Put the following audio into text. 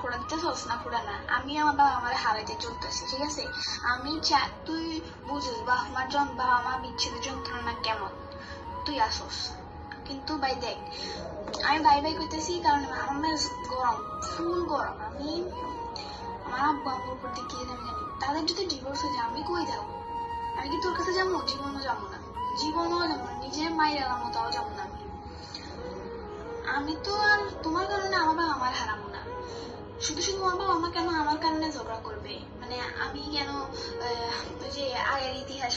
খোড়া দিতেছস না খোড়া না, আমি আমার বাবা আমার হারাইতে চলতেছি, ঠিক আছে? আমি তুই বুঝিস বাবা মা বিচ্ছেদের যন্ত্রণা কেমন, তুই আসস। কিন্তু ভাই দেখ, আমি বাই করতেছি কারণ আমার মেজাজ গরম, ফুল গরম। আমার আব্বু আম্মুর উপর দিয়ে কি আমি জানি, তাদের যদি ডিভোর্স হয়ে যায় আমি কই যাবো? আমি কি তোর কাছে যাবো? জীবনও যাবো না, নিজের মায়ের এলামো তাও যাবো না। আমি তো আর তোমার কারণে আমার বাবা আমার হারাবো না। শুধু আমার বাবা মা কেন আমার কারণে ঝগড়া করবে? মানে আমি কেন ওই যে আগের ইতিহাস